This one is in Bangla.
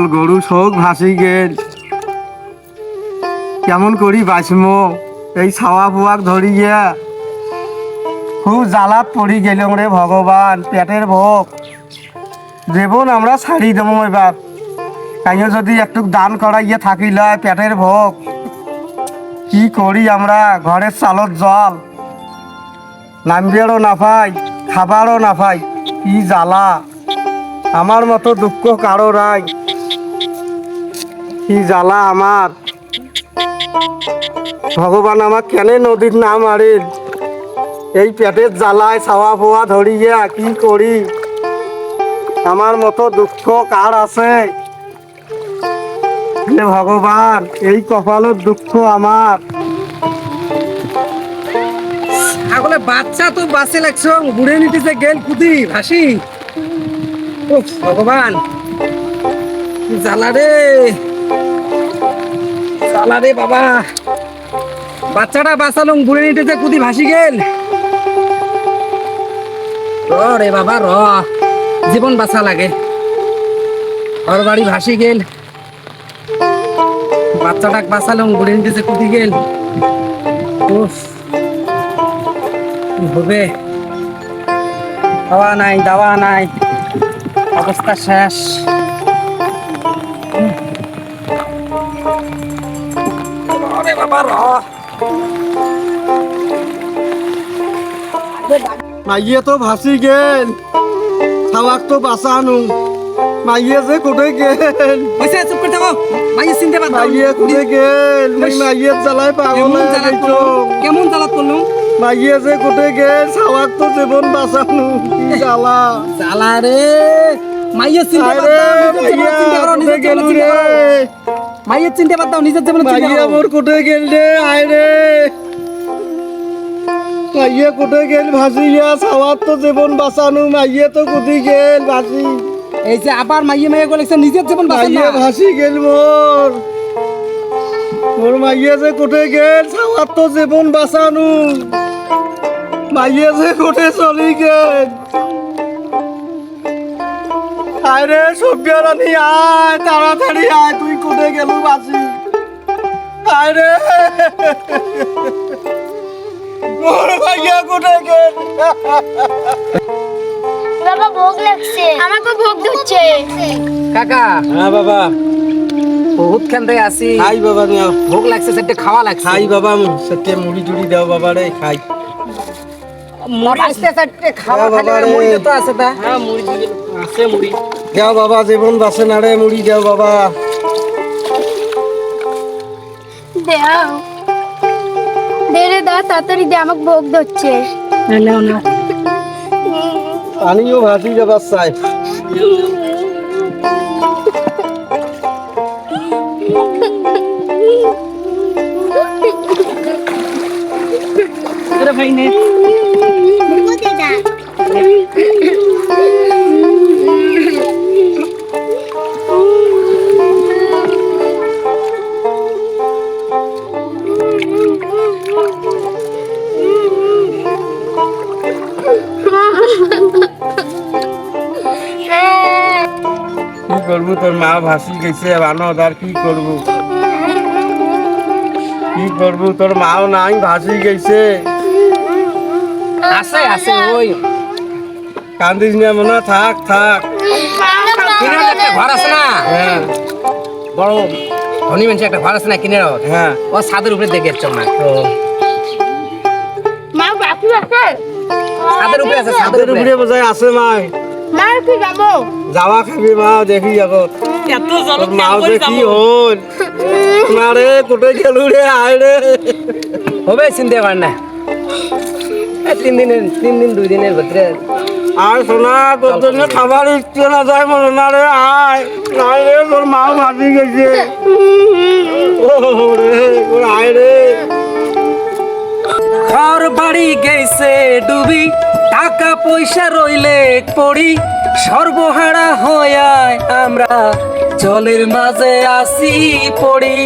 ছাগল গরু সব ভাসি গেল, কেমন করি বাঁচমো এই ছাওয়া ফুয়াক ধরিয়া? খুব জ্বালাত পড়ি গেলাম রে ভগবান, পেটের ভোগ জীবন আমরা ছাড়ি দেবো এবার। তাইও যদি একটু দান করাইয়া থাকিল পেটের ভোগ, কি করি আমরা? ঘরের চালত জল, নামবেরও না পাই, খাবারও না পাই, কি জ্বালা! আমার মতো দুঃখ কারো নাই, কি জ্বালা আমার! ভগবান আমার কেন নদীর না মারিল? এই পেটের জ্বালায় ছাওয়া ফোয়া ধরিয়া কি করি? আমার মতো দুঃখ কার আছে? হে ভগবান, এই কপালের দুঃখ আমার। আগলে বাচ্চা তো বাসে লাগছো, বুড়ে নিতেছে গেল কুদি ভাসি। ও ভগবান, জ্বালা রে, জ্বালা রে বাবা! বাচ্চাটা বাঁচালুম, বুড়ে নিতেছে কুদি ভাসি গেল। র রে বাবা র, জীবন বাঁচা লাগে। ঘর বাড়ি ভাসি গেল, বাচ্চাটাকে বাঁচালুম, বুড়ে নিতেছে কুদি গেল। উফ, কি হবে? খাওয়া নাই, দাওয়া নাই, অবস্থা শেষ। আরে বাবা র, মাইয়ে তো ভাসি গেল, ছাওয়াক তো বাঁচানু, মাইয়ে যে কোথায় গেল? হইছে, চুপ করে থাকো। মাইয়ে চিনতে পারতাম। মাইয়ে কোথায় গেল? মাইয়ের জ্বালায় পাগল কেমন হয়ে জ্বালাত গেছো। করলুম, কেমন জ্বালাত করলুম? মাইয়ে যে কোথায় গেল? ছাওয়াক তো জীবন বাঁচানু, কি জ্বালা! জ্বালা রে, মাইয়ে চিনতে আরে পারতাম, নিজের জীবন চিনতে পারো, নিজের মাইয়া কোথায় গেল জীবন চিনতে রে? পারো। মাইয়ে চিনতে পারতাম, নিজের জীবন চিনতে মাইয়া পারো। মোর কোথায় গেল রে? আয় রে, মাইয়ে কোথায় গেল? ভাসিয়া ছাওয়াক তো জীবন বাঁচানু, মাইয়ে তো কোথায় গেল? ভাসি, এই যে আবার মাইয়ে মাইয়ে গলেছে, নিজের জীবন বাঁচান মাইয়ে না। ভাসি গেল মোর। মোর মাইয়ে যে কোথায় গেল? ছাওয়াক তো জীবন বাঁচানু, মাইয়ে যে কোথায় চলি গেল? আয় রে সভ্য রানী, আয় তাড়াতাড়ি আয়, তুই কোথায় গেল বাসি? আয় রে, মোর মাইয়া কোথায় গেল? বাবা ভোগ লাগছে, আমাকে ভোগ দিচ্ছে। কাকা, হ্যাঁ বাবা, বহুত খান থেকে আসি, খাই বাবা নিও, ভোগ লাগছে, সেটা খাওয়া লাগছে। খাই বাবা, সেটে মুড়ি টুড়ি দাও বাবা রে, খাই। মুড়ি আসতে সেটে খাওয়া হ্যাঁ, খালি বাবা করে রে। মুড়ি তো আছে তা। হ্যাঁ মুড়ি আছে, মুড়ি দাও বাবা, জীবন বাঁচে না রে, মুড়ি দাও বাবা। দাও দে রে, দাও তাড়াতাড়ি দে, আমাকে ভোগ দিচ্ছে। পানিও ভাসি যাবার চাই। কি করবো, তোর মা ভাসি গেছে বানদ, আর কি করবো? কি করবো, তোর মাও নাই, ভাসি গেছে। আছে আছে, ওই কান্দিস না মনে, থাক থাক। কিনারে একটা ঘর আছে না, হ্যাঁ বড় ধনী মানুষ একটা ঘর আছে না কিনারে, হ্যাঁ, ও ছাদের উপরে দেখে চল না, ও মা বাকি আছে, ছাদের উপরে আছে, ছাদের ছাদের উপরে। উপরে বোঝায় আছে মাই। মা কি যাবো? যাওয়া খাবি মা, দেখি জগৎ তোর মাও যে কি হল না রে, কোথায় গেল রে? আয় রে, হবে চিনতে পার না, এই 3 দিন 2 দিনের ভিতরে। আয় সোনা, তোর জন্য খাবার ইচ্ছে না যায় মনে না রে, আয় আয় রে, তোর মাও ভাসি গেছে। ও রে, ওর আয় রে। ঘর বাড়ি গেছে ডুবি, টাকা পয়সা রইলে পড়ি, সর্বহারা হইয়া আমরা জলের মাঝে আসি পড়ি।